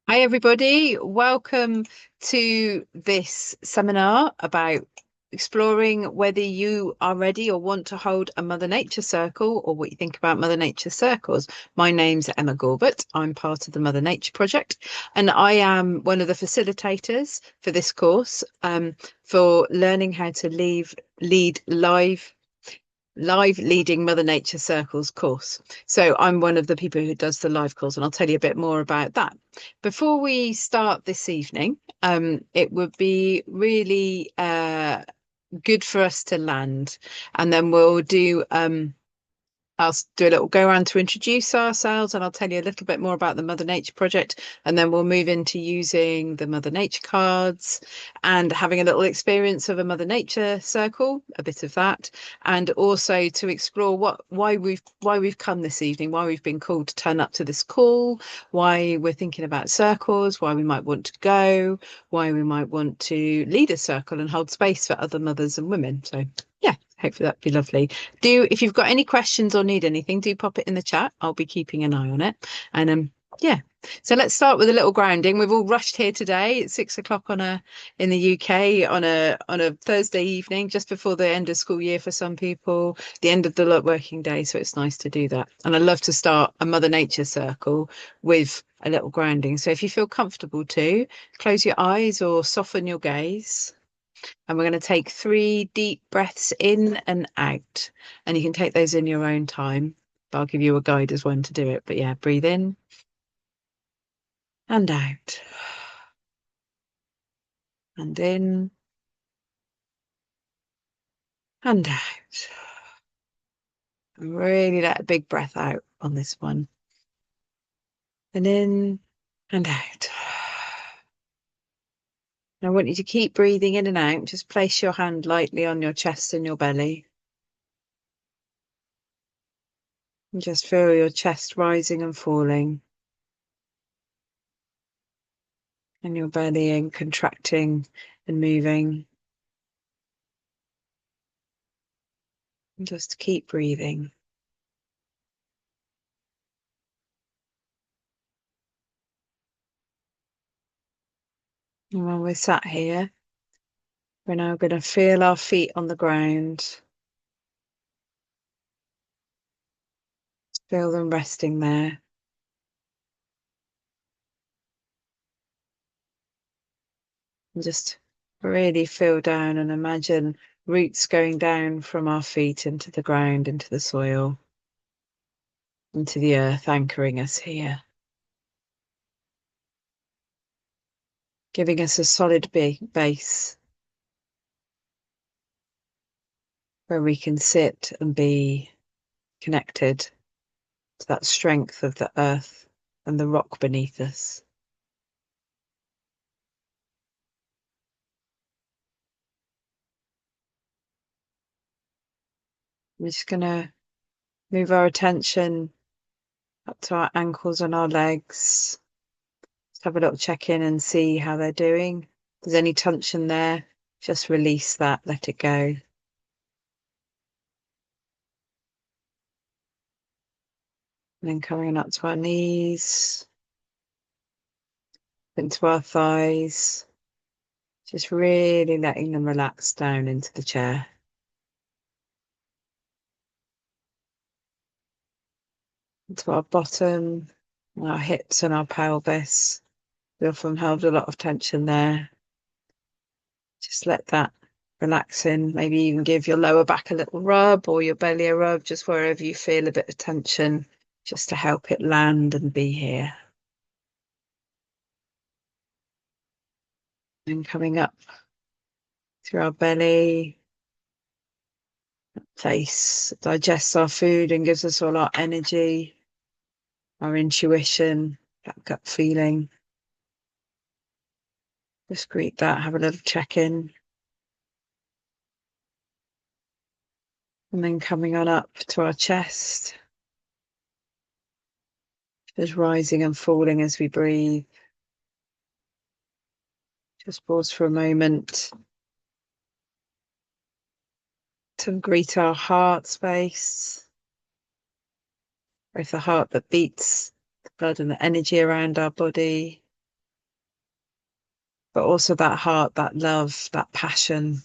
Hi, everybody. Welcome to this seminar about exploring whether you are ready or want to hold a Mother Nature Circle or what you think about Mother Nature Circles. My name's Emma Gorbutt. I'm part of the Mother Nature Project, and I am one of the facilitators for this course for learning how to lead live leading Mother Nature Circles course. So I'm one of the people who does the live calls, and I'll tell you a bit more about that. Before we start this evening, it would be really good for us to land, and then we'll do I'll do a little go around to introduce ourselves and I'll tell you a little bit more about the Mother Nature Project. And then we'll move into using the Mother Nature cards and having a little experience of a Mother Nature circle, a bit of that, and also to explore why we've come this evening, why we've been called to turn up to this call, why we're thinking about circles, why we might want to go, why we might want to lead a circle and hold space for other mothers and women. So yeah, hopefully that'd be lovely. Do if you've got any questions or need anything, do pop it in the chat. I'll be keeping an eye on it. And yeah. So let's start with a little grounding. We've all rushed here today. It's 6 o'clock in the UK on a Thursday evening, just before the end of school year for some people, the end of the working day. So it's nice to do that. And I love to start a Mother Nature circle with a little grounding. So if you feel comfortable to, close your eyes or soften your gaze. And we're going to take 3 deep breaths in and out. And you can take those in your own time. But I'll give you a guide as when to do it. But yeah, breathe in and out. And in and out. And really let a big breath out on this one. And in and out. And I want you to keep breathing in and out. Just place your hand lightly on your chest and your belly. And just feel your chest rising and falling. And your belly and contracting and moving. And just keep breathing. And when we're sat here, we're now going to feel our feet on the ground. Feel them resting there. And just really feel down and imagine roots going down from our feet into the ground, into the soil, into the earth, anchoring us here, giving us a solid base where we can sit and be connected to that strength of the earth and the rock beneath us. We're just going to move our attention up to our ankles and our legs. Just have a little check in and see how they're doing. If there's any tension there, just release that, let it go. And then coming up to our knees, into our thighs, just really letting them relax down into the chair. Into our bottom, our hips and our pelvis. We often held a lot of tension there. Just let that relax in. Maybe even give your lower back a little rub or your belly a rub, just wherever you feel a bit of tension, just to help it land and be here. And coming up through our belly, place digests our food and gives us all our energy, our intuition, that gut feeling. Just greet that, have a little check in. And then coming on up to our chest, just rising and falling as we breathe. Just pause for a moment to greet our heart space, both the heart that beats, the blood and the energy around our body, but also that heart, that love, that passion,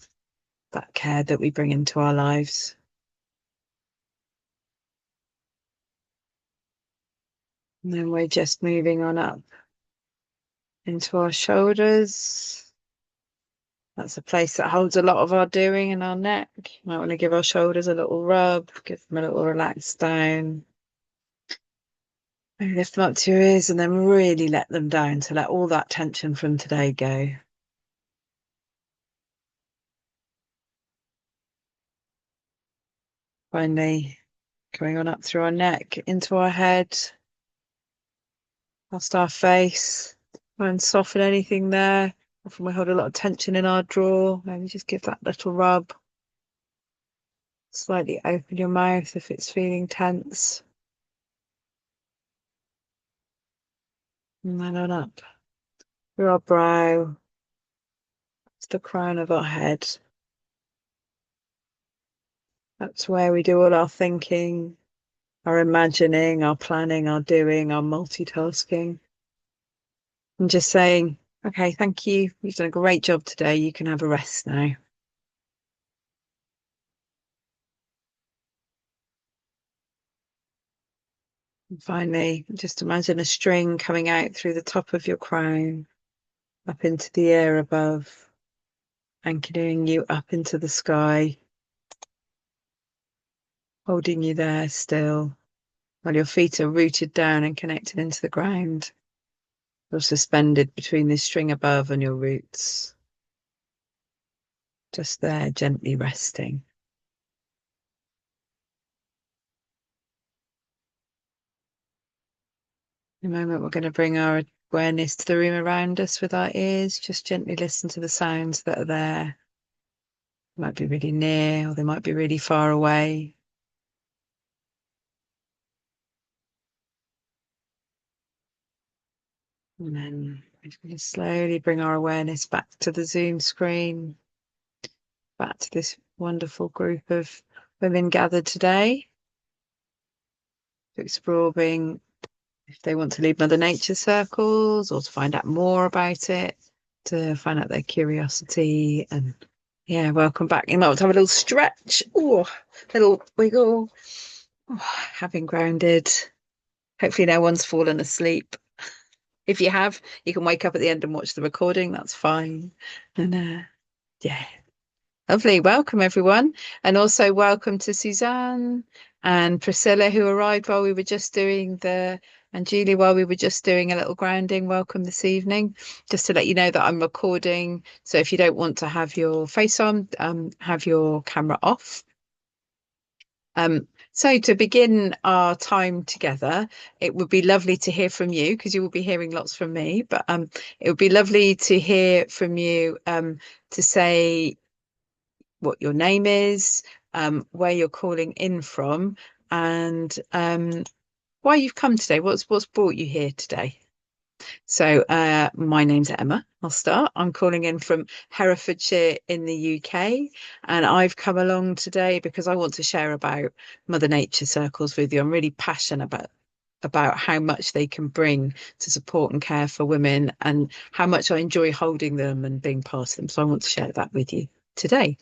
that care that we bring into our lives. And then we're just moving on up into our shoulders. That's a place that holds a lot of our doing in our neck. You might want to give our shoulders a little rub, give them a little relax down. Maybe lift them up to your ears and then really let them down to let all that tension from today go. Finally, going on up through our neck, into our head, past our face. Try and soften anything there. Often we hold a lot of tension in our jaw. Maybe just give that little rub. Slightly open your mouth if it's feeling tense. And then on up through our brow, to the crown of our head. That's where we do all our thinking, our imagining, our planning, our doing, our multitasking. And just saying, okay, thank you. You've done a great job today. You can have a rest now. And finally, just imagine a string coming out through the top of your crown, up into the air above, anchoring you up into the sky, holding you there still, while your feet are rooted down and connected into the ground. You're suspended between this string above and your roots, just there, gently resting. In a moment, we're going to bring our awareness to the room around us with our ears. Just gently listen to the sounds that are there. They might be really near or they might be really far away. And then we're going to slowly bring our awareness back to the Zoom screen, back to this wonderful group of women gathered today to explore being, if they want to lead Mother Nature circles or to find out more about it, to find out their curiosity. And yeah, welcome back. You might want to have a little stretch, oh, little wiggle, having grounded. Hopefully no one's fallen asleep. If you have, you can wake up at the end and watch the recording. That's fine. And yeah, lovely. Welcome, everyone. And also welcome to Suzanne and Priscilla, who arrived while we were just doing and Julie, while we were just doing a little grounding. Welcome this evening. Just to let you know that I'm recording. So if you don't want to have your face on, have your camera off. So to begin our time together, it would be lovely to hear from you because you will be hearing lots from me, but it would be lovely to hear from you to say what your name is, where you're calling in from, and why you've come today. What's brought you here today? So my name's Emma. I'll start. I'm calling in from Herefordshire in the UK, and I've come along today because I want to share about Mother Nature circles with you. I'm really passionate about how much they can bring to support and care for women and how much I enjoy holding them and being part of them. So I want to share that with you today.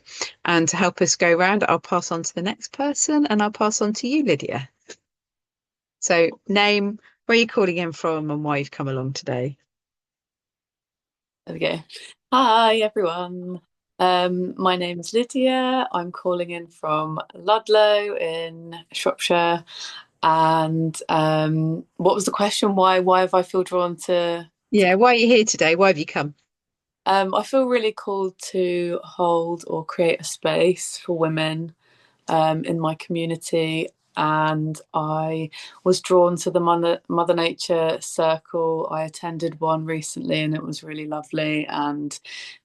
And to help us go round, I'll pass on to the next person and I'll pass on to you, Lydia. So name, where you're calling in from and why you've come along today. There we go. Hi, everyone. My name's Lydia. I'm calling in from Ludlow in Shropshire. And what was the question? Why have I feel drawn to Yeah, why are you here today? Why have you come? I feel really called to hold or create a space for women in my community. And I was drawn to the Mother Nature Circle. I attended one recently and it was really lovely. And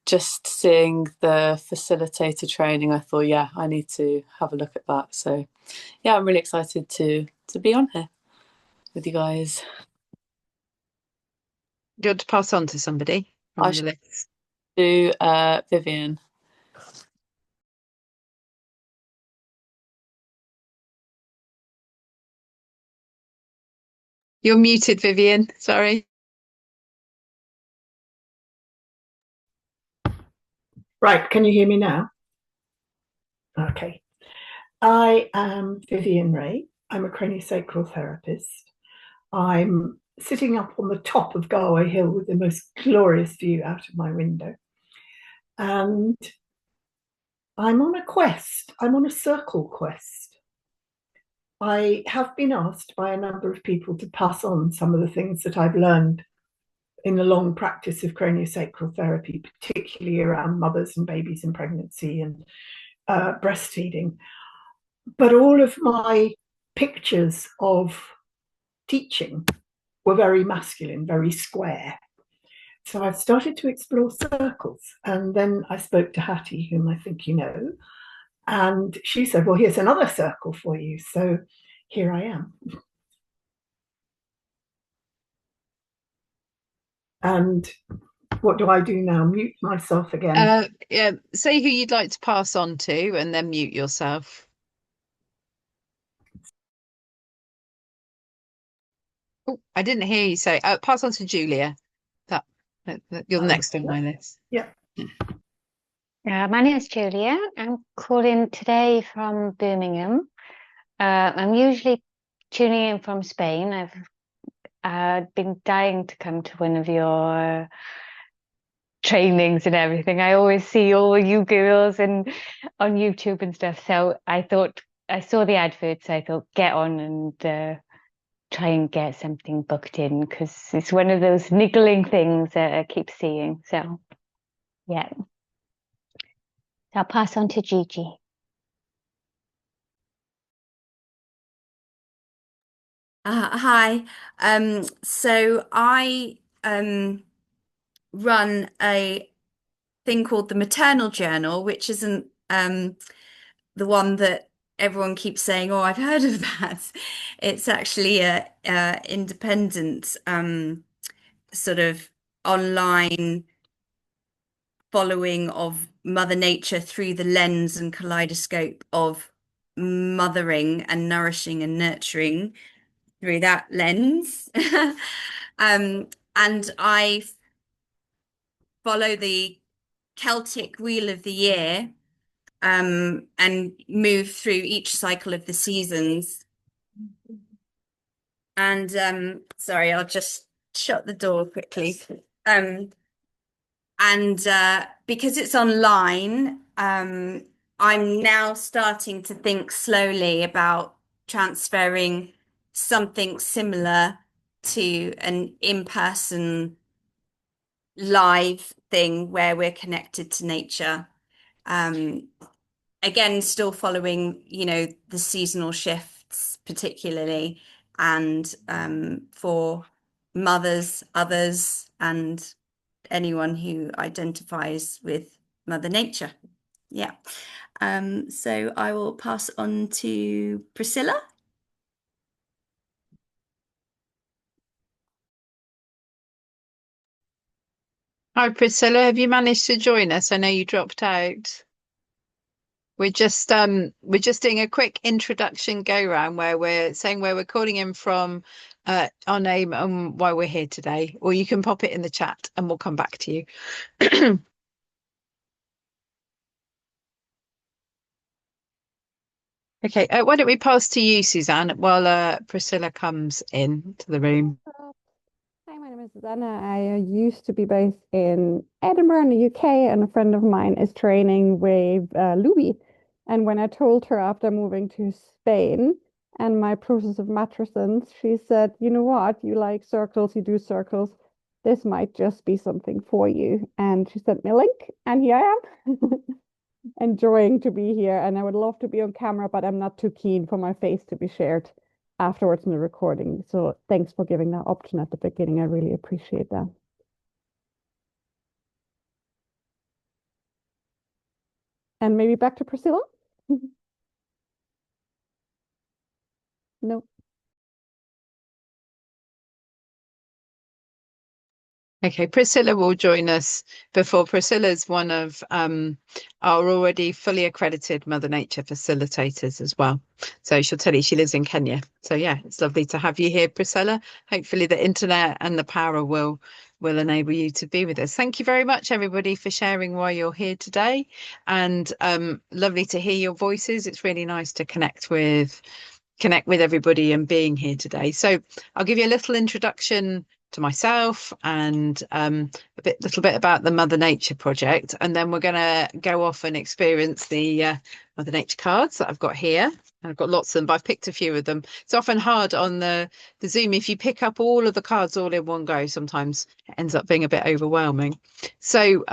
just seeing the facilitator training, I thought, yeah, I need to have a look at that. So yeah, I'm really excited to be on here with you guys. Do you want to pass on to somebody I from the should list? do Vivian. You're muted, Vivian. Sorry. Right, can you hear me now? Okay. I am Vivian Ray. I'm a craniosacral therapist. I'm sitting up on the top of Galway Hill with the most glorious view out of my window. And I'm on a quest. I'm on a circle quest. I have been asked by a number of people to pass on some of the things that I've learned in the long practice of craniosacral therapy, particularly around mothers and babies in pregnancy and breastfeeding. But all of my pictures of teaching were very masculine, very square. So I've started to explore circles. And then I spoke to Hattie, whom I think you know, and she said, well, here's another circle for you. So here I am. And what do I do now? Mute myself again. Yeah, say who you'd like to pass on to and then mute yourself. Oh, I didn't hear you say pass on to Julia. That, you're the next on my list. Yeah. My name is Julia. I'm calling today from Birmingham. I'm usually tuning in from Spain. I've been dying to come to one of your trainings and everything. I always see all you girls and on YouTube and stuff. So I thought I saw the adverts. So I thought get on and try and get something booked in because it's one of those niggling things that I keep seeing. So yeah. So I'll pass on to Gigi. Hi. So I run a thing called the Maternal Journal, which isn't the one that everyone keeps saying, "Oh, I've heard of that." It's actually a independent sort of online following of Mother Nature through the lens and kaleidoscope of mothering and nourishing and nurturing through that lens. And I follow the Celtic Wheel of the Year and move through each cycle of the seasons. And sorry, I'll just shut the door quickly. And because it's online, I'm now starting to think slowly about transferring something similar to an in-person live thing where we're connected to nature. Again, still following, the seasonal shifts particularly, and for mothers, others, and anyone who identifies with Mother Nature. Yeah. So I will pass on to Priscilla. Hi, Priscilla. Have you managed to join us? I know you dropped out. We're just doing a quick introduction go round where we're saying where we're calling in from, our name and why we're here today. Or you can pop it in the chat and we'll come back to you. Okay, why don't we pass to you, Suzanne, while Priscilla comes in to the room. Hi, my name is Susanna. I used to be based in Edinburgh in the UK, and a friend of mine is training with Louis. And when I told her after moving to Spain and my process of matrescence, she said, you know what, you like circles, you do circles. This might just be something for you. And she sent me a link, and here I am. Enjoying to be here, and I would love to be on camera, but I'm not too keen for my face to be shared afterwards in the recording. So thanks for giving that option at the beginning. I really appreciate that. And maybe back to Priscilla? No. Okay, Priscilla will join us before. Priscilla's one of our already fully accredited Mother Nature facilitators as well. So she'll tell you she lives in Kenya. So yeah, it's lovely to have you here, Priscilla. Hopefully the internet and the power will enable you to be with us. Thank you very much, everybody, for sharing why you're here today. And lovely to hear your voices. It's really nice to connect with everybody and being here today. So I'll give you a little introduction to myself and little bit about the Mother Nature project, and then we're going to go off and experience the Mother Nature cards that I've got here. I've got lots of them, but I've picked a few of them. It's often hard on the Zoom if you pick up all of the cards all in one go. Sometimes it ends up being a bit overwhelming. So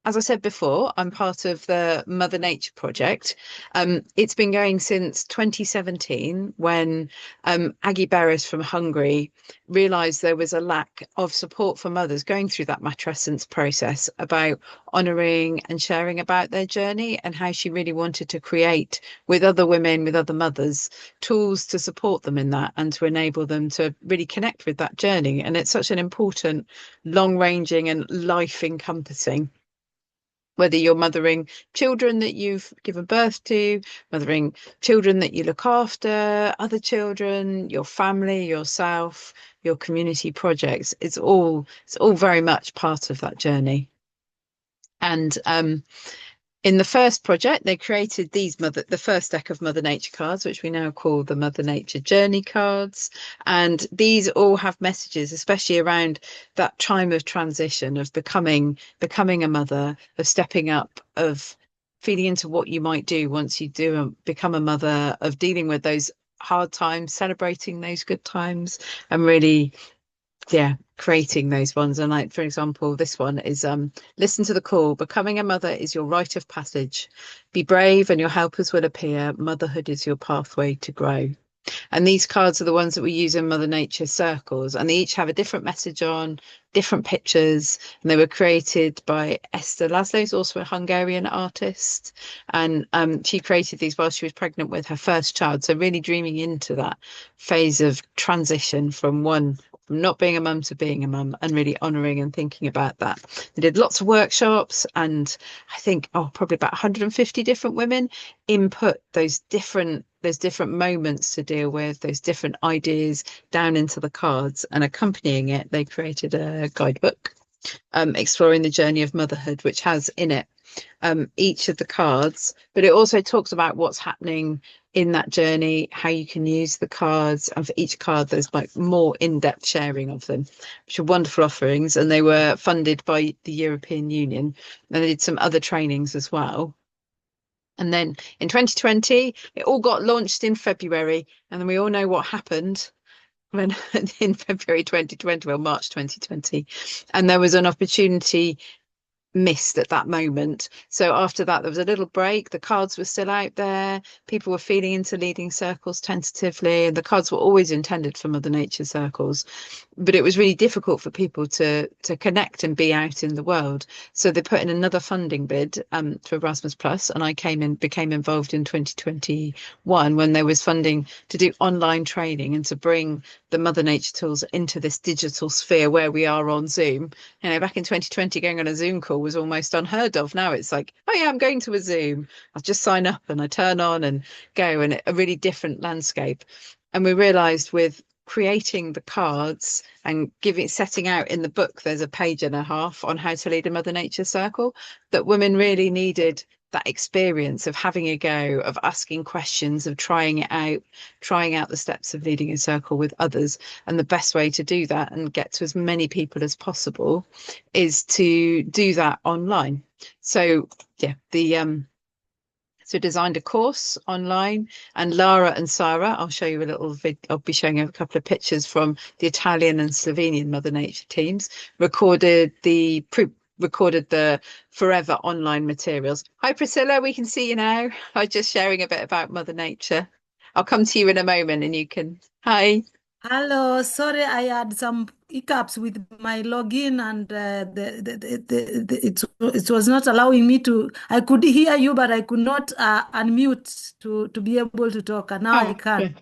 as I said before, I'm part of the Mother Nature project. It's been going since 2017 when Aggie Beres from Hungary realised there was a lack of support for mothers going through that matrescence process, about honouring and sharing about their journey, and how she really wanted to create with other women, with other mothers, tools to support them in that and to enable them to really connect with that journey. And it's such an important, long-ranging and life-encompassing, whether you're mothering children that you've given birth to, mothering children that you look after, other children, your family, yourself, your community projects. It's all very much part of that journey. And in the first project, they created the first deck of Mother Nature cards, which we now call the Mother Nature Journey cards. And these all have messages, especially around that time of transition, of becoming a mother, of stepping up, of feeding into what you might do once you become a mother, of dealing with those hard times, celebrating those good times, and really creating those ones. And like, for example, this one is listen to the call. Becoming a mother is your rite of passage. Be brave and your helpers will appear. Motherhood is your pathway to grow. And these cards are the ones that we use in Mother Nature circles, and they each have a different message on, different pictures, and they were created by Esther Laszlo, who's also a Hungarian artist, and she created these while she was pregnant with her first child, so really dreaming into that phase of transition from not being a mum to being a mum, and really honouring and thinking about that. They did lots of workshops, and I think probably about 150 different women input those different moments to deal with, those different ideas down into the cards, and accompanying it, they created a guidebook exploring the journey of motherhood, which has in it each of the cards, but it also talks about what's happening in that journey, how you can use the cards, and for each card there's like more in-depth sharing of them, which are wonderful offerings, and they were funded by the European Union, and they did some other trainings as well. And then in 2020, it all got launched in February. And then we all know what happened when in February 2020, well, March 2020. And there was an opportunity missed at that moment. So after that, there was a little break. The cards were still out there. People were feeling into leading circles tentatively. And the cards were always intended for Mother Nature circles. But it was really difficult for people to connect and be out in the world. So they put in another funding bid for Erasmus Plus, and I became involved in 2021 when there was funding to do online training and to bring the Mother Nature tools into this digital sphere where we are on Zoom. You know, back in 2020, going on a Zoom call was almost unheard of. Now it's like, oh yeah, I'm going to a Zoom. I'll just sign up and I turn on and go, and a really different landscape. And we realized with creating the cards and setting out in the book, there's a page and a half on how to lead a Mother Nature circle, that women really needed that experience of having a go, of asking questions, of trying out the steps of leading a circle with others. And the best way to do that and get to as many people as possible is to do that online. So yeah, so designed a course online, and Lara and Sarah, I'll show you a little I'll be showing you a couple of pictures from the Italian and Slovenian Mother Nature teams, recorded the forever online materials. Hi Priscilla, we can see you now. I was just sharing a bit about Mother Nature. I'll come to you in a moment and you can, hi. Hello, sorry, I had some hiccups with my login, and it was not allowing me to. I could hear you, but I could not unmute to be able to talk. And now I can.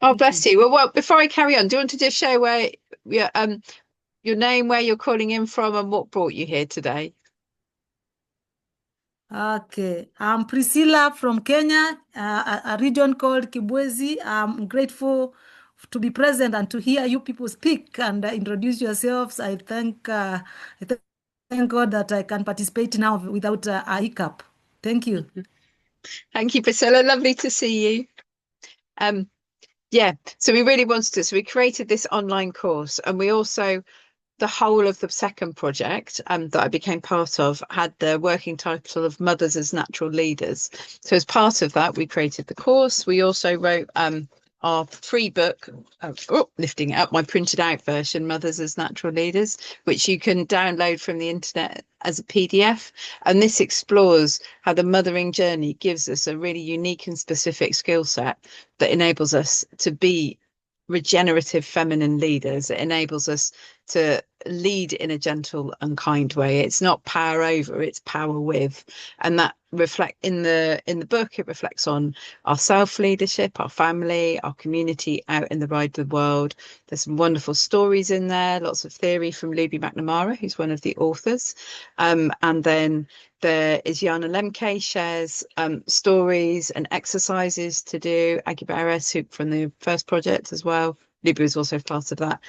Oh, bless you. Well, before I carry on, do you want to just show where your name, where you're calling in from, and what brought you here today. Okay, I'm Priscilla from Kenya, a region called Kibwezi. I'm grateful to be present and to hear you people speak and introduce yourselves. I thank God that I can participate now without a hiccup. Thank you. Thank you, Priscilla. Lovely to see you. Yeah, so we really wanted to. So we created this online course, and we also, the whole of the second project that I became part of had the working title of Mothers as Natural Leaders. So as part of that, we created the course. We also wrote our free book, lifting it up, my printed out version, Mothers as Natural Leaders, which you can download from the internet as a PDF. And this explores how the mothering journey gives us a really unique and specific skill set that enables us to be regenerative feminine leaders. It enables us to lead in a gentle and kind way. It's not power over, it's power with. And that reflect in the book, it reflects on our self-leadership, our family, our community out in the wider world. There's some wonderful stories in there, lots of theory from Luby McNamara, who's one of the authors. And then there is Jana Lemke shares stories and exercises to do. Aggie Barres, who from the first project as well. Luby was also part of that,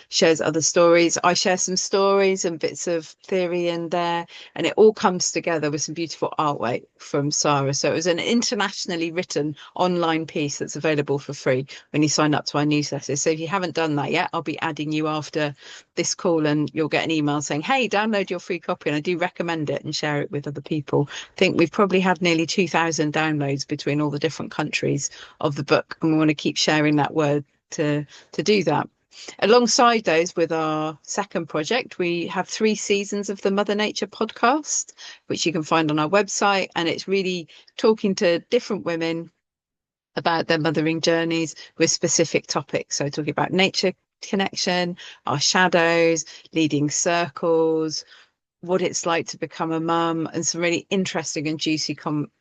shares other stories. I share some stories and bits of theory in there, and it all comes together with some beautiful artwork from Sarah. So it was an internationally written online piece that's available for free when you sign up to our newsletter. So if you haven't done that yet, I'll be adding you after this call, and you'll get an email saying, hey, download your free copy. And I do recommend it and share it with other people. I think we've probably had nearly 2,000 downloads between all the different countries of the book, and we want to keep sharing that word to do that. Alongside those, with our second project, we have 3 seasons of the Mother Nature podcast, which you can find on our website, and it's really talking to different women about their mothering journeys with specific topics. So talking about nature connection, our shadows, leading circles, what it's like to become a mum, and some really interesting and juicy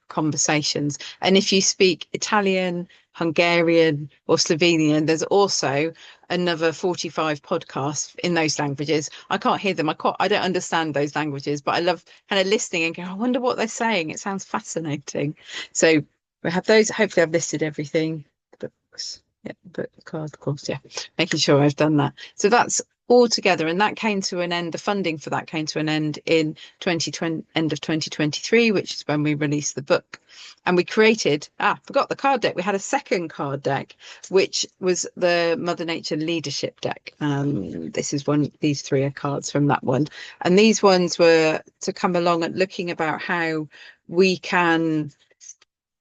conversations. And if you speak Italian, Hungarian or Slovenian, there's also another 45 podcasts in those languages. I can't hear them. I don't understand those languages, but I love kind of listening and going, I wonder what they're saying. It sounds fascinating. So we have those. Hopefully I've listed everything. The books, yeah, book card, of course, yeah, making sure I've done that. So that's all together, and that came to an end. The funding for that came to an end in 2020, end of 2023, which is when we released the book. And we created, forgot the card deck. We had a second card deck, which was the Mother Nature Leadership deck. This is one, these 3 are cards from that one. And these ones were to come along and looking about how we can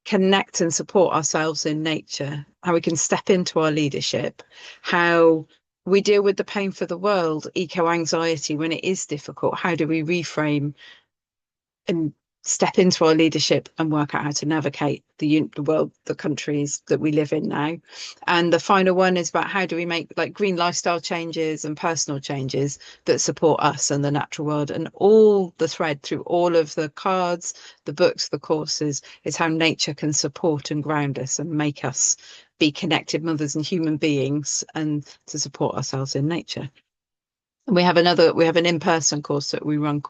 connect and support ourselves in nature, how we can step into our leadership, how we deal with the pain for the world, eco-anxiety when it is difficult. How do we reframe and step into our leadership and work out how to navigate the world, the countries that we live in now? And the final one is about how do we make like green lifestyle changes and personal changes that support us and the natural world. And all the thread through all of the cards, the books, the courses is how nature can support and ground us and make us be connected mothers and human beings, and to support ourselves in nature. And we have an in-person course that we run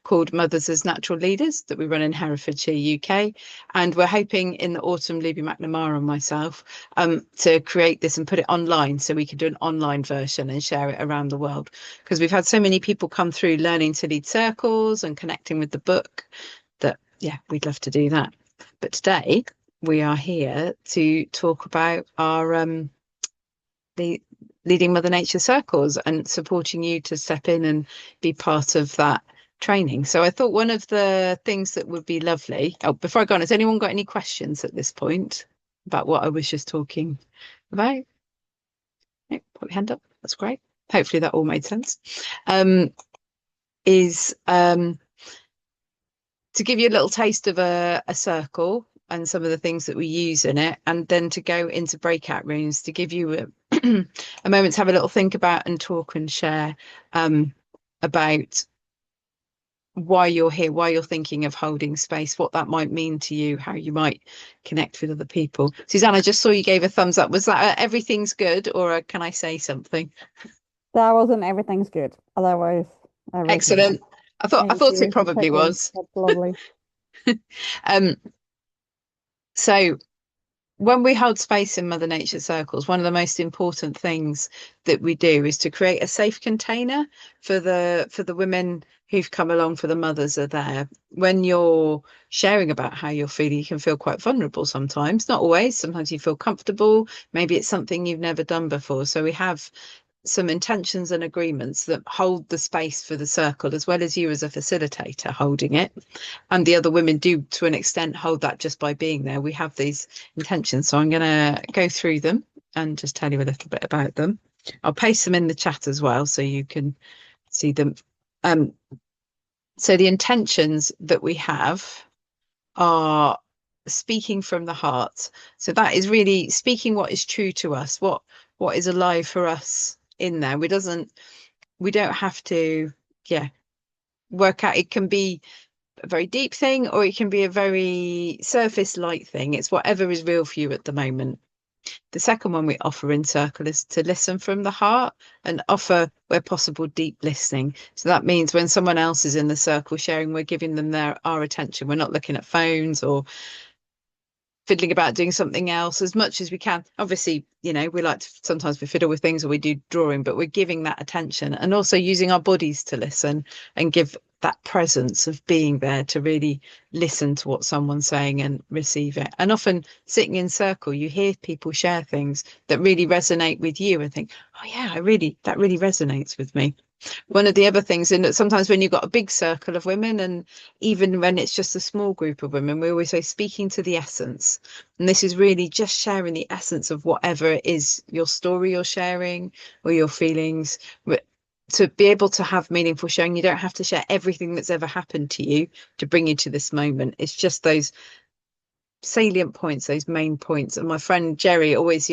called Mothers as Natural Leaders that we run in Herefordshire, UK. And we're hoping in the autumn, Luby McNamara and myself, to create this and put it online so we can do an online version and share it around the world. Because we've had so many people come through learning to lead circles and connecting with the book that, yeah, we'd love to do that. But today we are here to talk about our the leading Mother Nature circles and supporting you to step in and be part of that training. So I thought one of the things that would be lovely, before I go on, has anyone got any questions at this point about what I was just talking about? No, put your hand up. That's great. Hopefully that all made sense. To give you a little taste of a circle and some of the things that we use in it, and then to go into breakout rooms to give you a moment to have a little think about and talk and share about why you're here, why you're thinking of holding space, what that might mean to you, how you might connect with other people. Susanna, I just saw you gave a thumbs up. Was that everything's good, or can I say something? That wasn't everything's good. Otherwise, everything. Excellent. I thought Thank it you for probably checking. was. That's lovely. So when we hold space in Mother Nature circles, one of the most important things that we do is to create a safe container for the women who've come along, for the mothers are there. When you're sharing about how you're feeling, you can feel quite vulnerable sometimes, not always. Sometimes you feel comfortable. Maybe it's something you've never done before. So we have some intentions and agreements that hold the space for the circle, as well as you as a facilitator holding it. And the other women do, to an extent, hold that just by being there. We have these intentions. So I'm going to go through them and just tell you a little bit about them. I'll paste them in the chat as well so you can see them. So the intentions that we have are speaking from the heart. So that is really speaking what is true to us, what is alive for us in there. We don't have to work out. It can be a very deep thing, or it can be a very surface light thing. It's whatever is real for you at the moment. The second one we offer in circle is to listen from the heart and offer, where possible, deep listening. So that means when someone else is in the circle sharing, we're giving them our attention. We're not looking at phones or fiddling about doing something else as much as we can. Obviously, we like to sometimes we fiddle with things or we do drawing, but we're giving that attention and also using our bodies to listen and give that presence of being there to really listen to what someone's saying and receive it. And often sitting in circle, you hear people share things that really resonate with you and think, oh yeah, that really resonates with me. One of the other things, and sometimes when you've got a big circle of women, and even when it's just a small group of women, we always say speaking to the essence. And this is really just sharing the essence of whatever it is, your story you're sharing or your feelings. To be able to have meaningful sharing, you don't have to share everything that's ever happened to you to bring you to this moment. It's just those salient points, those main points. And my friend Jerry always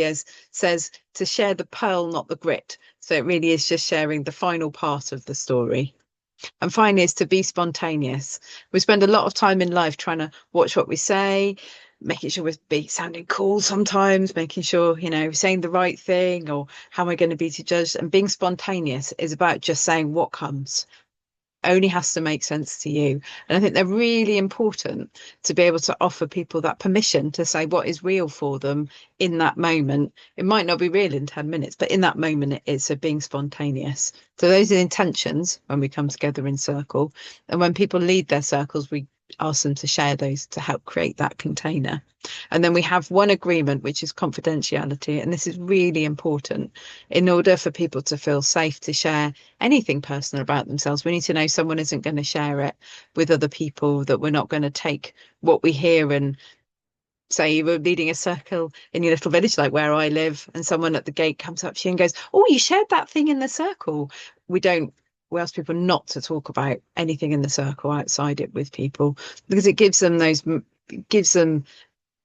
says to share the pearl, not the grit. So it really is just sharing the final part of the story. And finally is to be spontaneous. We spend a lot of time in life trying to watch what we say, making sure we're sounding cool sometimes, making sure, saying the right thing, or how am I going to be judged? And being spontaneous is about just saying what comes. Only has to make sense to you. And I think they're really important to be able to offer people that permission to say what is real for them in that moment. It might not be real in 10 minutes, but in that moment it is. So being spontaneous. So those are the intentions when we come together in circle. And when people lead their circles, we ask them to share those to help create that container. And then we have one agreement, which is confidentiality. And this is really important. In order for people to feel safe to share anything personal about themselves, we need to know someone isn't going to share it with other people, that we're not going to take what we hear and say you were leading a circle in your little village, like where I live, and someone at the gate comes up to you and goes, oh, you shared that thing in the circle. We ask people not to talk about anything in the circle outside it with people, because it gives them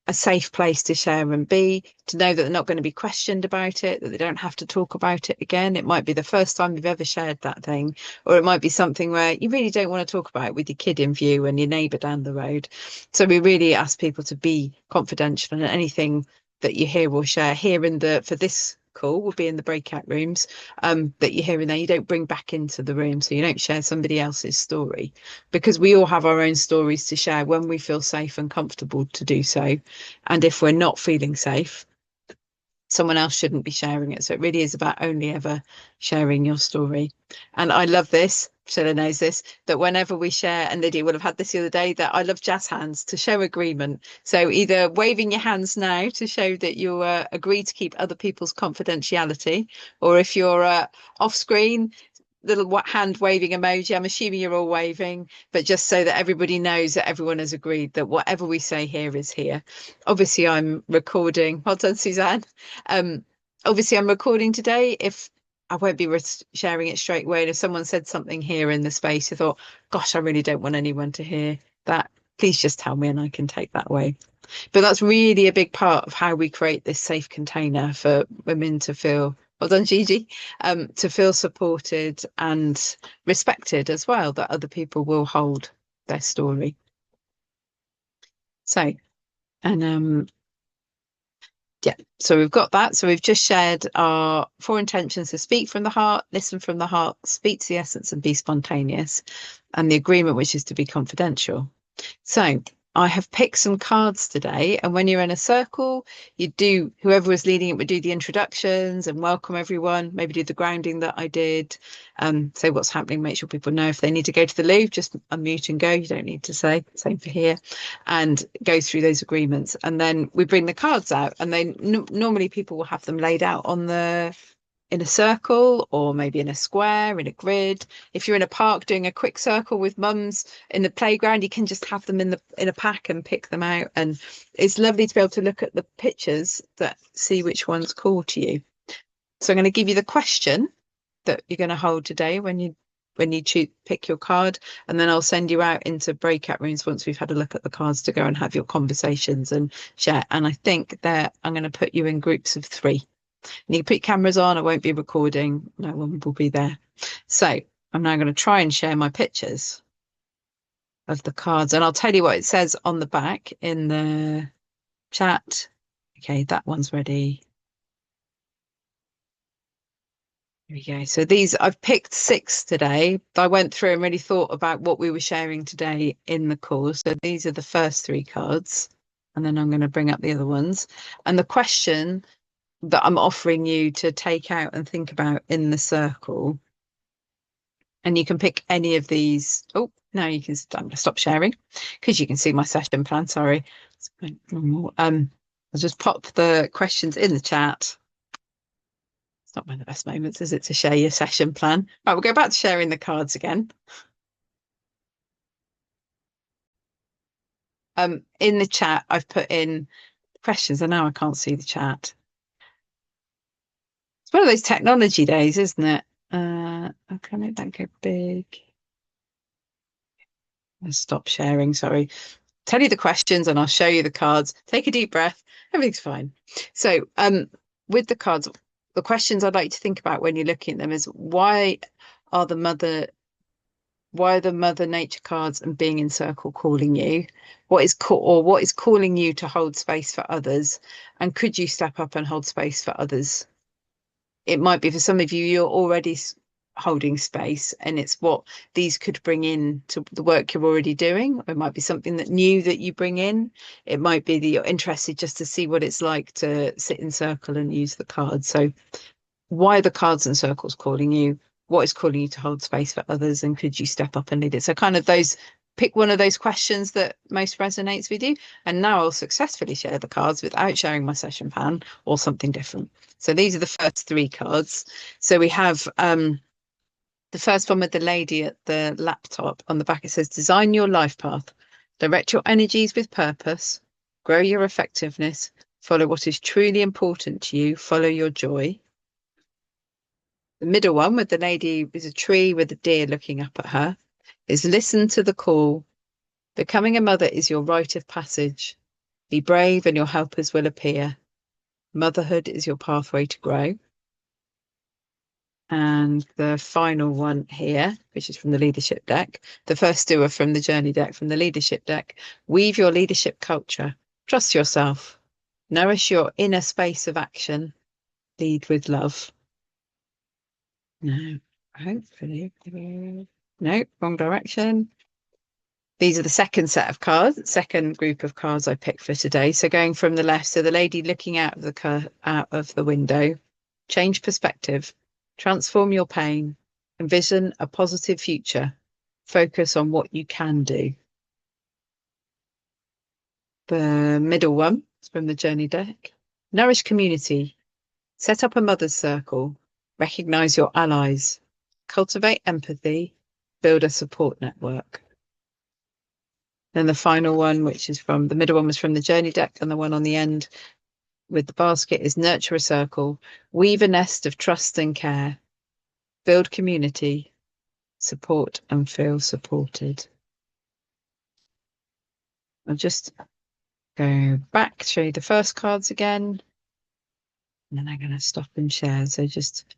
a safe place to share and be, to know that they're not going to be questioned about it, that they don't have to talk about it again. It might be the first time you've ever shared that thing, or it might be something where you really don't want to talk about it with your kid in view and your neighbour down the road. So we really ask people to be confidential, and anything that you hear or share here for this call will be in the breakout rooms that you hear in there. You don't bring back into the room, so you don't share somebody else's story, because we all have our own stories to share when we feel safe and comfortable to do so. And if we're not feeling safe, someone else shouldn't be sharing it. So it really is about only ever sharing your story. And I love this, Priscilla knows this, that whenever we share, and Lydia will have had this the other day, that I love jazz hands to show agreement. So either waving your hands now to show that you agree to keep other people's confidentiality, or if you're off screen, little hand waving emoji. I'm assuming you're all waving, but just so that everybody knows that everyone has agreed that whatever we say here is here. Obviously I'm recording. Well done, Suzanne. Obviously I'm recording today. If I won't be sharing it straight away, and if someone said something here in the space, I thought, gosh, I really don't want anyone to hear that, please just tell me and I can take that away. But that's really a big part of how we create this safe container for women to feel, well done, Gigi, to feel supported and respected as well, that other people will hold their story. So, and Yeah, so we've got that. So we've just shared our 4 intentions to speak from the heart, listen from the heart, speak to the essence, and be spontaneous, and the agreement, which is to be confidential. So I have picked some cards today, and when you're in a circle, whoever was leading it would do the introductions and welcome everyone, maybe do the grounding that I did, say what's happening, make sure people know if they need to go to the loo, just unmute and go. You don't need to say, same for here, and go through those agreements. And then we bring the cards out, and they normally people will have them laid out in a circle, or maybe in a square, in a grid. If you're in a park doing a quick circle with mums in the playground, you can just have them in a pack and pick them out. And it's lovely to be able to look at the pictures that see which ones call to you. So I'm going to give you the question that you're going to hold today when you pick your card, and then I'll send you out into breakout rooms once we've had a look at the cards to go and have your conversations and share. And I think that I'm going to put you in groups of 3. And you can put cameras on. I won't be recording. No one will be there. So I'm now going to try and share my pictures of the cards. And I'll tell you what it says on the back in the chat. Okay, that one's ready. Here we go. So I've picked 6 today. I went through and really thought about what we were sharing today in the course. So these are the first 3 cards. And then I'm going to bring up the other ones. And the question that I'm offering you to take out and think about in the circle. And you can pick any of these. Oh, now I'm going to stop sharing because you can see my session plan. Sorry. I'll just pop the questions in the chat. It's not one of the best moments, is it, to share your session plan? Right, we'll go back to sharing the cards again. In the chat, I've put in questions, and now I can't see the chat. It's one of those technology days, isn't it? Okay, make that go big. I'll stop sharing, sorry. Tell you the questions and I'll show you the cards. Take a deep breath. Everything's fine. So with the cards, the questions I'd like to think about when you're looking at them is why are the mother nature cards and being in circle calling you? What is calling you to hold space for others? And could you step up and hold space for others? It might be for some of you, you're already holding space, and it's what these could bring in to the work you're already doing. Or it might be something new that you bring in. It might be that you're interested just to see what it's like to sit in circle and use the cards. So why are the cards and circles calling you? What is calling you to hold space for others? And could you step up and lead it? So kind of pick one of those questions that most resonates with you. And now I'll successfully share the cards without sharing my session plan or something different. So these are the first 3 cards. So we have the first one with the lady at the laptop. On the back, it says, design your life path, direct your energies with purpose, grow your effectiveness, follow what is truly important to you, follow your joy. The middle one with the lady with a tree with a deer looking up at her is listen to the call. Becoming a mother is your rite of passage. Be brave and your helpers will appear. Motherhood is your pathway to grow. And the final one here, which is from the leadership deck, the first 2 are from the journey deck, from the leadership deck. Weave your leadership culture. Trust yourself. Nourish your inner space of action. Lead with love. No, hopefully. No, wrong direction. These are the second set of cards, second group of cards I picked for today. So going from the left, so the lady looking out of the window, change perspective. Transform your pain, envision a positive future, focus on what you can do. The middle one is from the journey deck. Nourish community, set up a mother's circle, recognize your allies, cultivate empathy, build a support network. Then the final one, which is from the middle one, was from the journey deck, and the one on the end with the basket is nurture a circle, weave a nest of trust and care. Build community, support and feel supported. I'll just go back, show you the first cards again, and then I'm going to stop and share. So just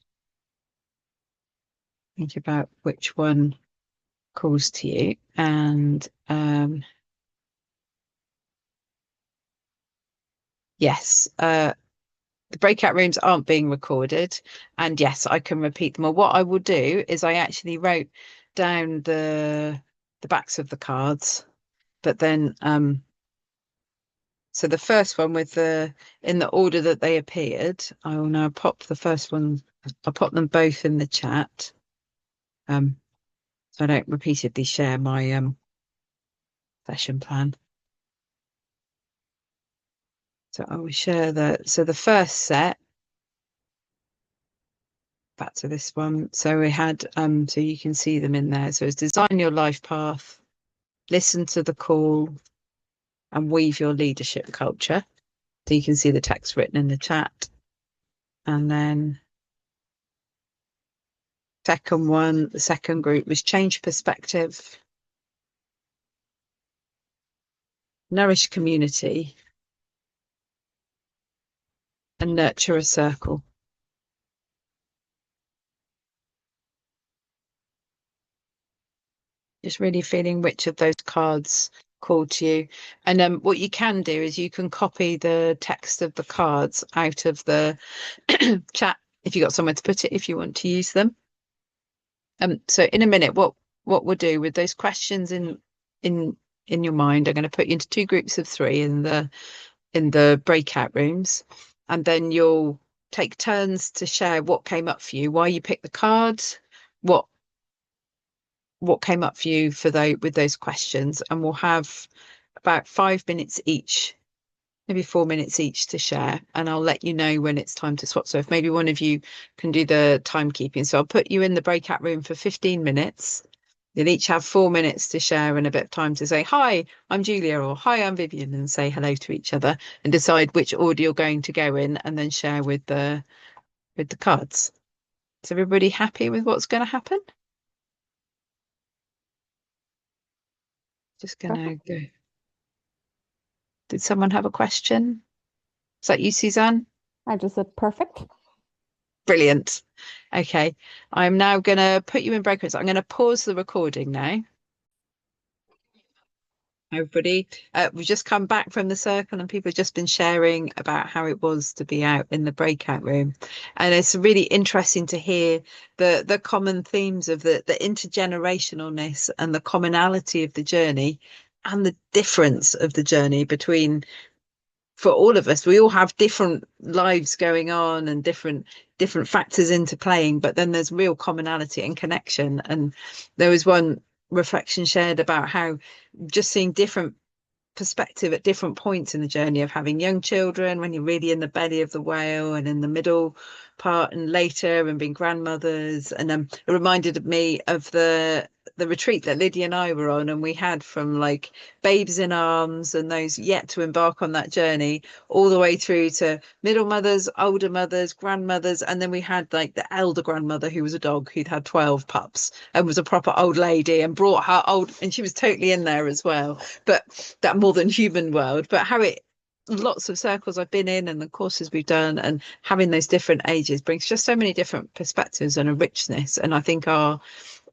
think about which one calls to you. And yes, the breakout rooms aren't being recorded, and yes, I can repeat them. Or what I will do is I actually wrote down the backs of the cards, but then so the first one with in the order that they appeared, I will now pop the first one. I'll pop them both in the chat, so I don't repeatedly share my session plan. So I will share the first set. Back to this one. So we had so you can see them in there. So it's design your life path, listen to the call, and weave your leadership culture. So you can see the text written in the chat. And then the second group was change perspective, nourish community, and nurture a circle. Just really feeling which of those cards called to you. And what you can do is you can copy the text of the cards out of the chat if you got somewhere to put it, if you want to use them. So in a minute, what we'll do with those questions in your mind, I'm going to put you into 2 groups of 3 in the breakout rooms, and then you'll take turns to share what came up for you, why you picked the cards, what came up for you with those questions, and we'll have about 5 minutes each, maybe 4 minutes each to share, and I'll let you know when it's time to swap. So if maybe one of you can do the timekeeping, so I'll put you in the breakout room for 15 minutes. You'll each have 4 minutes to share and a bit of time to say, hi, I'm Julia, or hi, I'm Vivian, and say hello to each other, and decide which order you're going to go in, and then share with the cards. Is everybody happy with what's going to happen? Just gonna go. Did someone have a question? Is that you, Suzanne? I just said perfect. Brilliant. Okay, I'm now going to put you in breakouts. I'm going to pause the recording now. Everybody, we've just come back from the circle and people have just been sharing about how it was to be out in the breakout room. And it's really interesting to hear the common themes of the intergenerationalness and the commonality of the journey and the difference of the journey between, for all of us, we all have different lives going on and different factors into playing, but then there's real commonality and connection. And there was one reflection shared about how just seeing different perspective at different points in the journey of having young children, when you're really in the belly of the whale, and in the middle part and later, and being grandmothers. And it reminded me of the retreat that Lydia and I were on, and we had from like babes in arms and those yet to embark on that journey, all the way through to middle mothers, older mothers, grandmothers, and then we had like the elder grandmother who was a dog who'd had 12 pups and was a proper old lady and brought her old, and she was totally in there as well, but that more than human world. But how it, lots of circles I've been in and the courses we've done, and having those different ages brings just so many different perspectives and a richness. And I think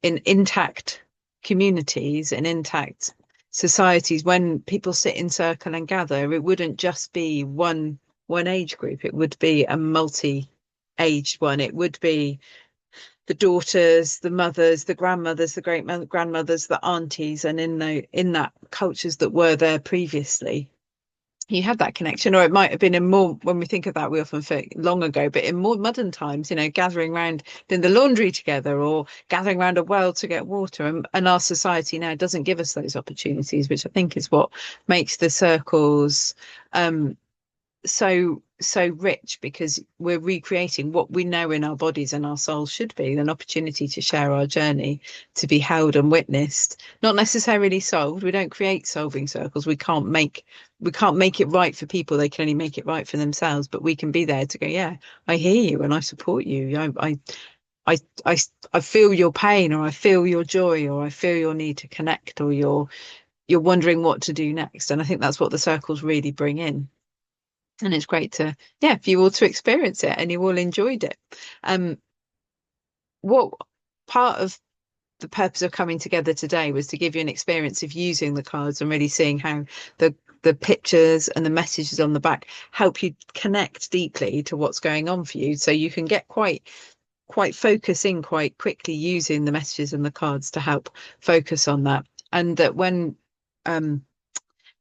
in intact communities and intact societies, when people sit in circle and gather, it wouldn't just be one age group, it would be a multi-aged one. It would be the daughters, the mothers, the grandmothers, the great grandmothers, the aunties, and in that cultures that were there previously, you had that connection. Or it might have been in more, when we think of that, we often think long ago, but in more modern times, gathering around doing the laundry together, or gathering around a well to get water. And our society now doesn't give us those opportunities, which I think is what makes the circles so rich, because we're recreating what we know in our bodies and our souls should be an opportunity to share our journey, to be held and witnessed, not necessarily solved. We don't create solving circles. We can't make it right for people. They can only make it right for themselves, but we can be there to go, yeah, I hear you and I support you. I feel your pain, or I feel your joy, or I feel your need to connect, or you're wondering what to do next. And I think that's what the circles really bring in. And it's great for you all to experience it, and you all enjoyed it. What part of the purpose of coming together today was to give you an experience of using the cards and really seeing how the the pictures and the messages on the back help you connect deeply to what's going on for you, so you can get quite focus in quite quickly using the messages and the cards to help focus on that. And that when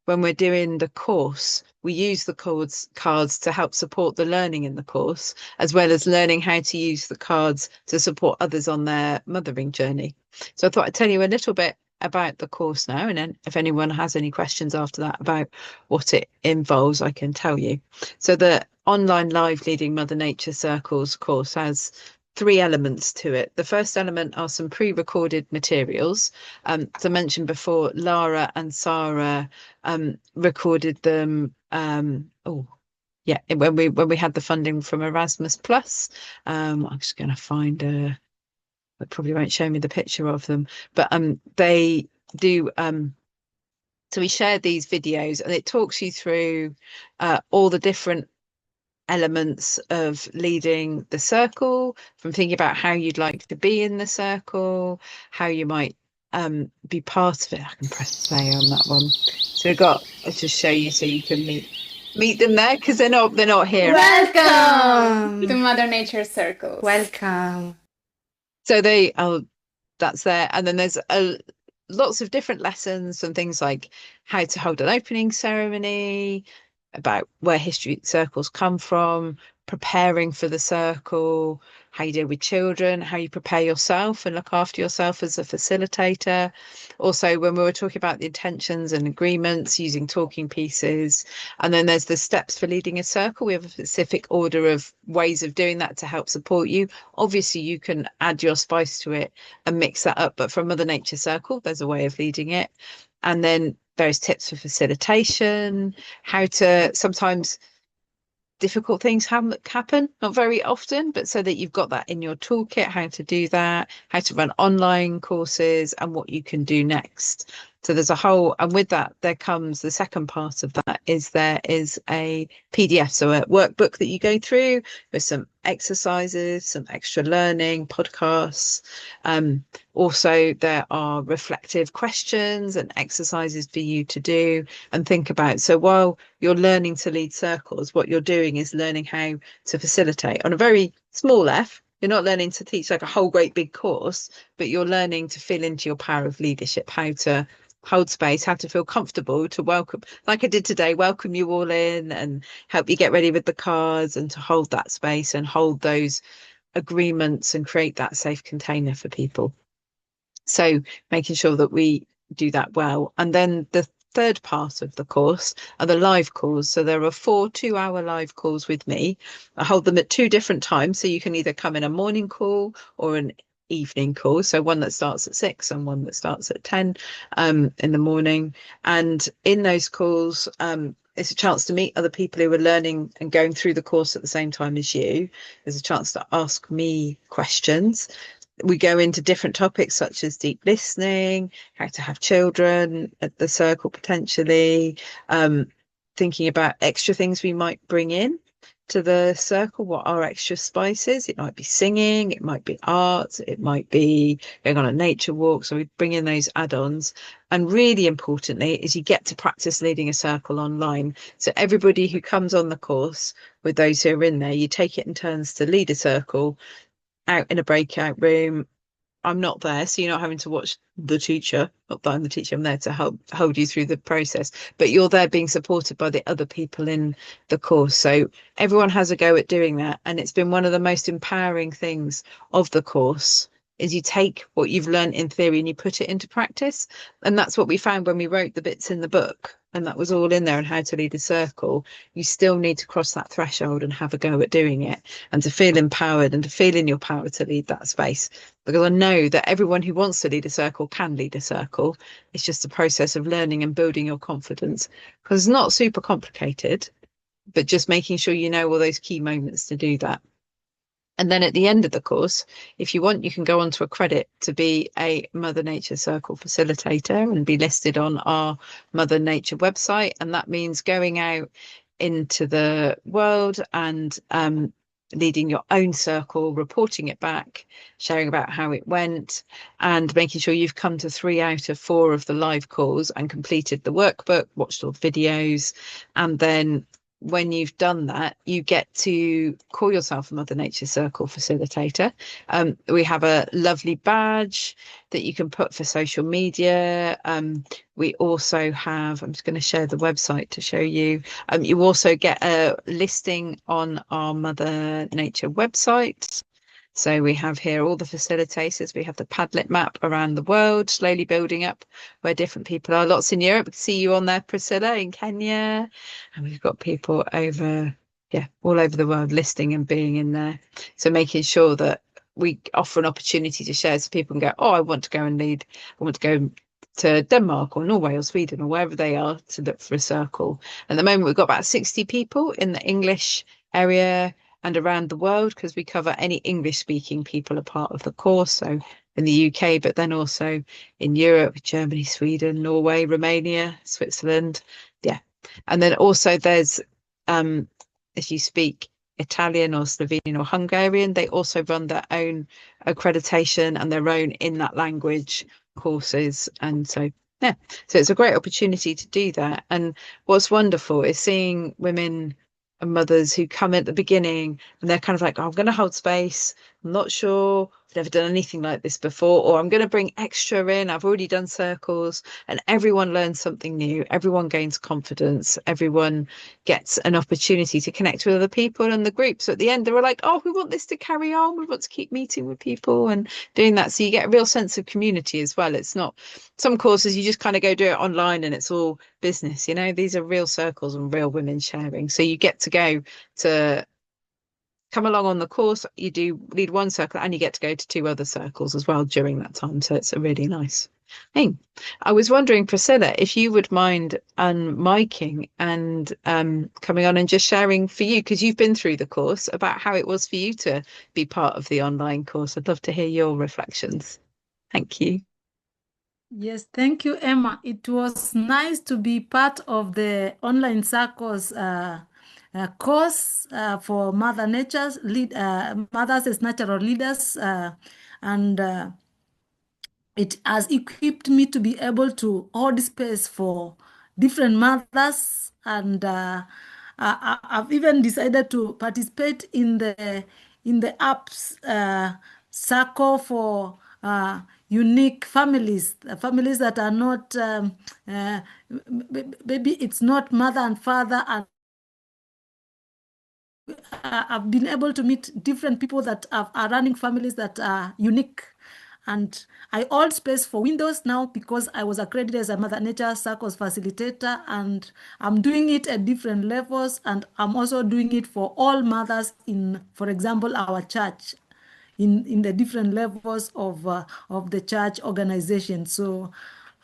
we're doing the course, we use the cards to help support the learning in the course, as well as learning how to use the cards to support others on their mothering journey. So I thought I'd tell you a little bit about the course now, and then if anyone has any questions after that about what it involves, I can tell you. So the online live Leading Mother Nature Circles course has 3 elements to it. The first element are some pre-recorded materials. As I mentioned before, Lara and Sarah recorded them. When we had the funding from Erasmus Plus. I'm just going to find it probably won't show me the picture of them, but they do. So we shared these videos, and it talks you through all the different elements of leading the circle, from thinking about how you'd like to be in the circle, how you might be part of it. I can press play on that one. So we've got, let's just show you so you can meet them there, because they're not here. Welcome to Mother Nature Circles. Welcome. So that's there, and then there's lots of different lessons and things like how to hold an opening ceremony, about where history circles come from, preparing for the circle, how you deal with children, how you prepare yourself and look after yourself as a facilitator. Also, when we were talking about the intentions and agreements, using talking pieces. And then there's the steps for leading a circle. We have a specific order of ways of doing that to help support you. Obviously, you can add your spice to it and mix that up, but from Mother Nature Circle, there's a way of leading it. And then various tips for facilitation, how to, sometimes difficult things happen, not very often, but so that you've got that in your toolkit, how to do that, how to run online courses, and what you can do next. So there's a whole, and with that, there comes the second part of that, is there is a PDF, so a workbook that you go through with some exercises, some extra learning, podcasts. Also, there are reflective questions and exercises for you to do and think about. So while you're learning to lead circles, what you're doing is learning how to facilitate on a very small F. You're not learning to teach like a whole great big course, but you're learning to feel into your power of leadership, how to hold space, how to feel comfortable to welcome, like I did today, welcome you all in and help you get ready with the cards, and to hold that space and hold those agreements and create that safe container for people. So making sure that we do that well. And then the third part of the course are the live calls. So there are 4 2-hour live calls with me. I hold them at 2 different times, so you can either come in a morning call or an evening call, so one that starts at 6 and one that starts at 10 in the morning. And in those calls, it's a chance to meet other people who are learning and going through the course at the same time as you. There's a chance to ask me questions. We go into different topics such as deep listening, how to have children at the circle potentially, thinking about extra things we might bring in to the circle. What are extra spices? It might be singing, it might be art, it might be going on a nature walk. So we bring in those add-ons. And really importantly is you get to practice leading a circle online. So everybody who comes on the course, with those who are in there, you take it in turns to lead a circle out in a breakout room. I'm not there, so you're not having to watch the teacher. Not that I'm the teacher, I'm there to help hold you through the process, but you're there being supported by the other people in the course. So everyone has a go at doing that, and it's been one of the most empowering things of the course, is you take what you've learned in theory and you put it into practice. And that's what we found when we wrote the bits in the book, and that was all in there, and how to lead a circle. You still need to cross that threshold and have a go at doing it, and to feel empowered and to feel in your power to lead that space. Because I know that everyone who wants to lead a circle can lead a circle. It's just a process of learning and building your confidence, because it's not super complicated, but just making sure you know all those key moments to do that. And then at the end of the course, if you want, you can go on to a credit to be a Mother Nature Circle facilitator and be listed on our Mother Nature website. And that means going out into the world and leading your own circle, reporting it back, sharing about how it went, and making sure you've come to 3 out of 4 of the live calls and completed the workbook, watched all the videos, and then when you've done that, you get to call yourself a Mother Nature Circle facilitator. We have a lovely badge that you can put for social media. We also have, I'm just going to share the website to show you. You also get a listing on our Mother Nature website. So we have here all the facilitators. We have the Padlet map around the world, slowly building up where different people are. Lots in Europe. We can see you on there, Priscilla, in Kenya. And we've got people over, all over the world listing and being in there. So making sure that we offer an opportunity to share so people can go, oh, I want to go and lead. I want to go to Denmark or Norway or Sweden or wherever they are to look for a circle. At the moment, we've got about 60 people in the English area and around the world, because we cover any English speaking people are part of the course. So in the UK, but then also in Europe, Germany, Sweden, Norway, Romania, Switzerland. Yeah. And then also there's, if you speak Italian or Slovenian or Hungarian, they also run their own accreditation and their own in that language courses. And so, yeah, so it's a great opportunity to do that. And what's wonderful is seeing women and mothers who come at the beginning and they're kind of like, oh, I'm going to hold space. I'm not sure. I've never done anything like this before, or I'm going to bring extra in. I've already done circles, and everyone learns something new. Everyone gains confidence. Everyone gets an opportunity to connect with other people and the group. So at the end, they were like, oh, we want this to carry on. We want to keep meeting with people and doing that. So you get a real sense of community as well. It's not some courses you just kind of go do it online and it's all business. You know, these are real circles and real women sharing. So you get to go to come along on the course, you do lead one circle and you get to go to 2 other circles as well during that time. So it's a really nice thing. I was wondering, Priscilla, if you would mind unmiking and coming on and just sharing for you, because you've been through the course, about how it was for you to be part of the online course. I'd love to hear your reflections. Thank you. Yes, thank you, Emma. It was nice to be part of the online circles course for Mother Nature's Mothers as Natural Leaders, and it has equipped me to be able to hold space for different mothers, and I've even decided to participate in the apps circle for unique families, families that are not maybe it's not mother and father, and I've been able to meet different people that are running families that are unique. And I hold space for Windows now because I was accredited as a Mother Nature Circles facilitator, and I'm doing it at different levels, and I'm also doing it for all mothers in, for example, our church, in the different levels of the church organization. So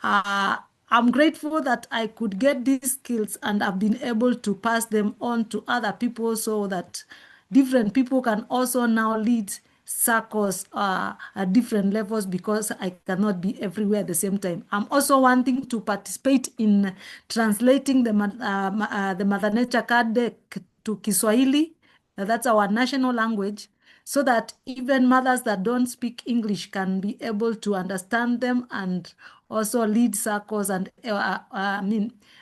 I'm grateful that I could get these skills and I've been able to pass them on to other people so that different people can also now lead circles at different levels, because I cannot be everywhere at the same time. I'm also wanting to participate in translating the Mother Nature card deck to Kiswahili. That's our national language, so that even mothers that don't speak English can be able to understand them and also lead circles and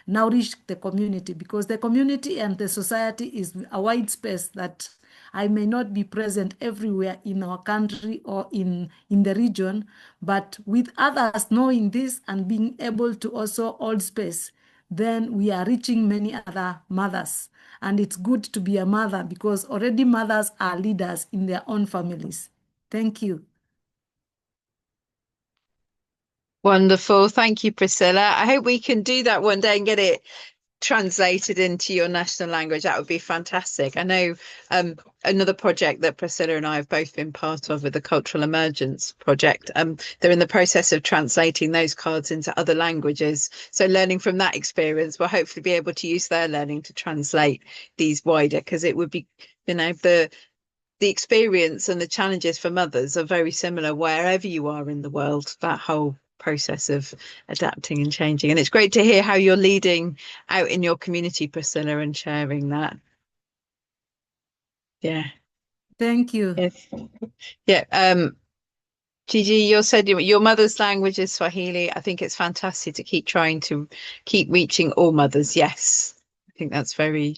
nourish the community, because the community and the society is a wide space that I may not be present everywhere in our country or in the region, but with others knowing this and being able to also hold space, then we are reaching many other mothers. And it's good to be a mother, because already mothers are leaders in their own families. Thank you. Wonderful. Thank you, Priscilla. I hope we can do that one day and get it translated into your national language. That would be fantastic. I know another project that Priscilla and I have both been part of with the Cultural Emergence Project. They're in the process of translating those cards into other languages. So learning from that experience, we'll hopefully be able to use their learning to translate these wider, because it would be, you know, the experience and the challenges for mothers are very similar wherever you are in the world, that whole process of adapting and changing. And it's great to hear how you're leading out in your community, Priscilla, and sharing that. Yeah. Thank you. Yes. Yeah. Gigi, you said your mother's language is Swahili. I think it's fantastic to keep trying to keep reaching all mothers. Yes, I think that's very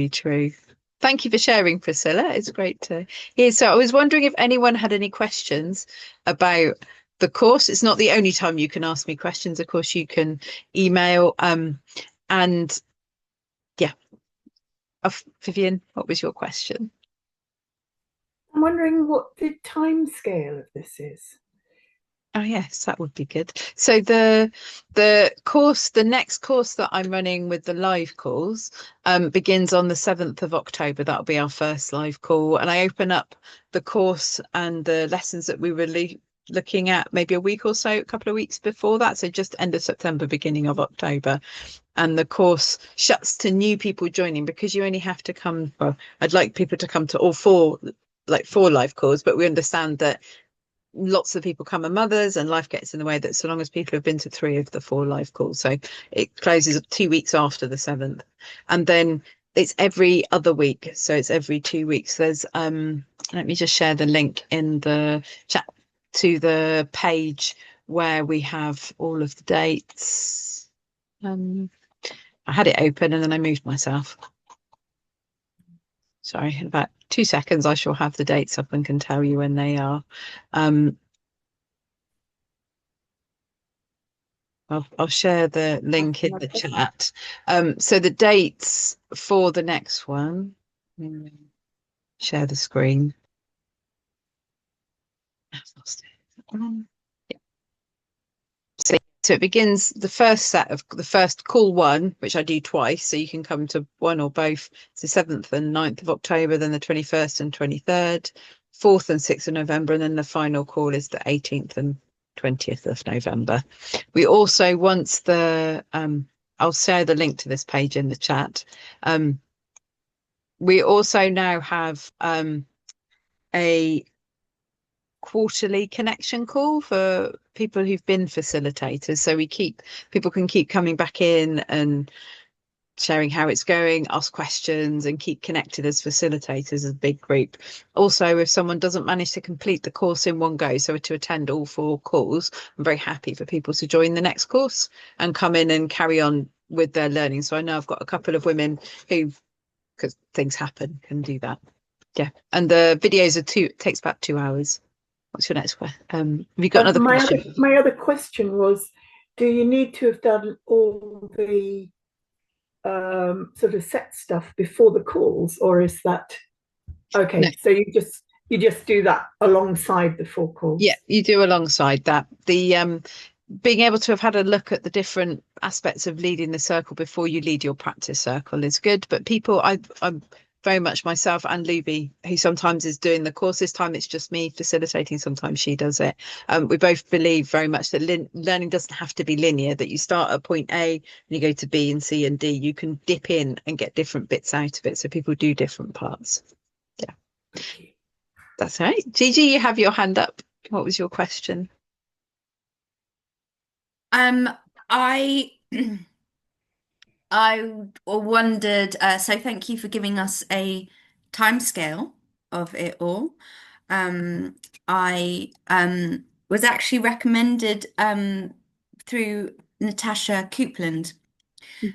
true. Thank you for sharing, Priscilla. It's great to hear. So I was wondering if anyone had any questions about the course. It's not the only time you can ask me questions. Of course, you can email. And yeah, Vivian, what was your question? I'm wondering what the time scale of this is. Oh yes, that would be good. So the course, the next course that I'm running with the live calls, begins on the 7th of October. That'll be our first live call, and I open up the course and the lessons that we were looking at maybe a week or so, a couple of weeks before that. So just end of September, beginning of October. And the course shuts to new people joining because you only have to come. Well, I'd like people to come to all four live calls, but we understand that lots of people come as mothers and life gets in the way, that so long as people have been to 3 of the 4 live calls. So it closes 2 weeks after the 7th. And then it's every other week. So it's every 2 weeks. There's let me just share the link in the chat to the page where we have all of the dates. I had it open and then I moved myself. Sorry, in about 2 seconds, I shall have the dates up and can tell you when they are. I'll share the link in the chat. So the dates for the next one, share the screen. I've lost it. Yeah. So it begins the first set of the first call 1, which I do twice, so you can come to one or both. It's the 7th and 9th of October, then the 21st and 23rd, 4th and 6th of November, and then the final call is the 18th and 20th of November. We also, once the I'll share the link to this page in the chat. We also now have a quarterly connection call for people who've been facilitators, so people can keep coming back in and sharing how it's going, ask questions, and keep connected as facilitators as a big group. Also, if someone doesn't manage to complete the course in one go, so to attend all 4 calls, I'm very happy for people to join the next course and come in and carry on with their learning. So I know I've got a couple of women who, because things happen, can do that. Yeah, and the videos it takes about 2 hours. What's your next question? Have you got another question? My other question was, do you need to have done all the sort of set stuff before the calls, or is that okay? No. So you just do that alongside the 4 calls? Yeah, you do alongside that. The being able to have had a look at the different aspects of leading the circle before you lead your practice circle is good. But I'm very much myself and Luby, who sometimes is doing the course. This time it's just me facilitating, sometimes she does it. We both believe very much that learning doesn't have to be linear, that you start at point A and you go to B and C and D. You can dip in and get different bits out of it, so people do different parts. Yeah, that's all right. Gigi, you have your hand up. What was your question? I wondered, so thank you for giving us a timescale of it all. I was actually recommended through Natasha Coupland.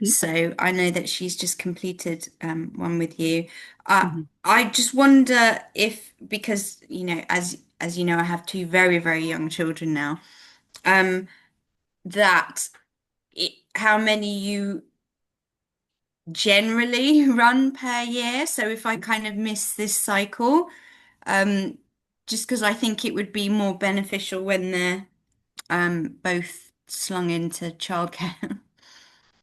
So I know that she's just completed one with you. I just wonder if, because, as you know, I have 2 very, very young children now, how many you generally run per year. So if I kind of miss this cycle, just because I think it would be more beneficial when they're both slung into childcare.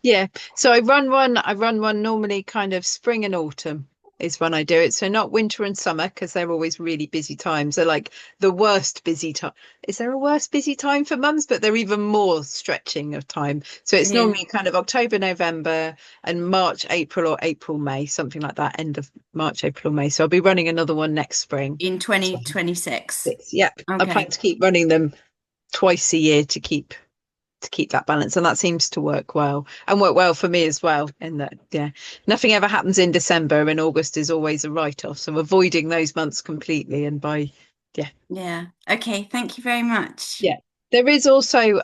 Yeah, so I run one normally kind of spring and autumn is when I do it. So not winter and summer, because they're always really busy times. They're like the worst busy time. Is there a worse busy time for mums? But they're even more stretching of time. So it's normally kind of October, November, and March, April, or April, May, something like that, end of March, April, May. So I'll be running another one next spring. In 2026. Yeah, okay. I plan to keep running them twice a year to keep to keep that balance, and that seems to work well for me as well, in that nothing ever happens in December, and August is always a write-off, so avoiding those months completely. And by okay, thank you very much. There is also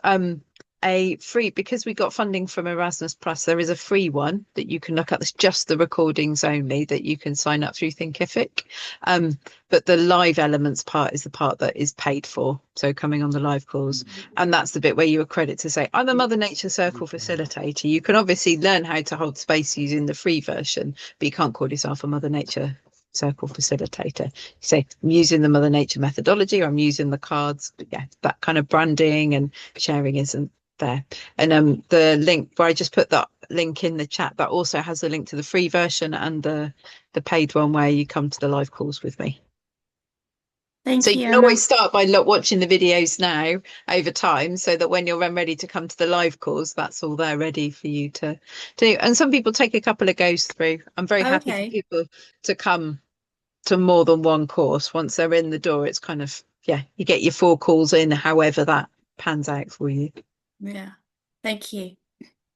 a free, because we got funding from Erasmus Plus, there is a free one that you can look at. That's just the recordings only, that you can sign up through Thinkific. But the live elements part is the part that is paid for. So coming on the live calls, and that's the bit where you accredit to say, I'm a Mother Nature Circle facilitator. You can obviously learn how to hold space using the free version, but you can't call yourself a Mother Nature Circle facilitator. You say, I'm using the Mother Nature methodology, or I'm using the cards. But that kind of branding and sharing isn't there. And the link where I just put that link in the chat, that also has a link to the free version and the paid one where you come to the live calls with me. Thank so you, you can Emma. always start by watching the videos now over time, so that when you're ready to come to the live calls, that's all there ready for you to do. And some people take a couple of goes through. I'm very happy for people to come to more than one course. Once they're in the door, it's kind of you get your 4 calls in, however that pans out for you. Thank you.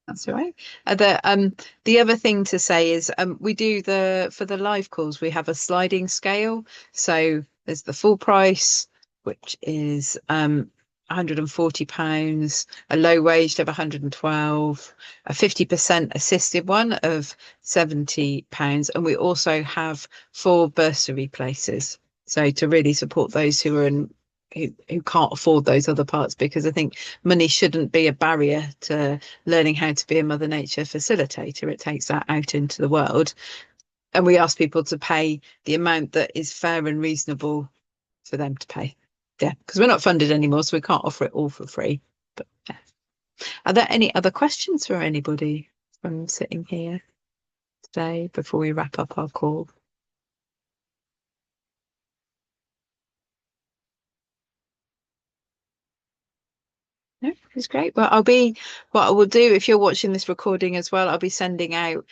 That's all right. The other thing to say is we do for the live calls, we have a sliding scale. So there's the full price, which is £140, a low wage of 112, a 50% assisted one of £70, and we also have 4 bursary places. So to really support those who are who can't afford those other parts, because I think money shouldn't be a barrier to learning how to be a Mother Nature facilitator. It takes that out into the world, and we ask people to pay the amount that is fair and reasonable for them to pay. Because we're not funded anymore, so we can't offer it all for free. But are there any other questions for anybody from sitting here today before we wrap up our call? No, it's great. Well, what I will do, if you're watching this recording as well, I'll be sending out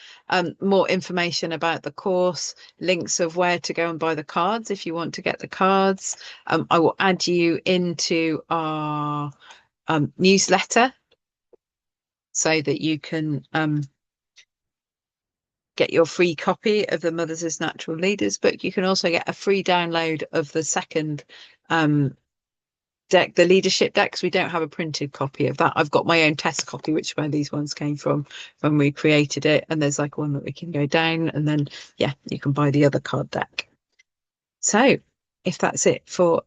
more information about the course, links of where to go and buy the cards if you want to get the cards. I will add you into our newsletter so that you can get your free copy of the Mothers as Natural Leaders book. You can also get a free download of the second deck, the leadership deck, because we don't have a printed copy of that. I've got my own test copy, which is where these ones came from when we created it, and there's like one that we can go down, and then you can buy the other card deck. So if that's it for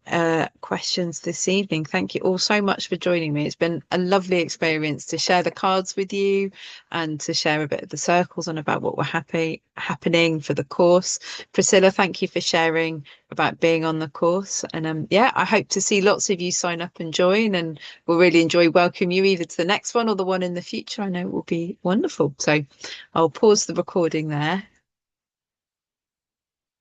questions this evening, thank you all so much for joining me. It's been a lovely experience to share the cards with you and to share a bit of the circles and about what were happening for the course. Priscilla, thank you for sharing about being on the course. And I hope to see lots of you sign up and join, and we'll really enjoy welcoming you either to the next one or the one in the future. I know it will be wonderful. So I'll pause the recording there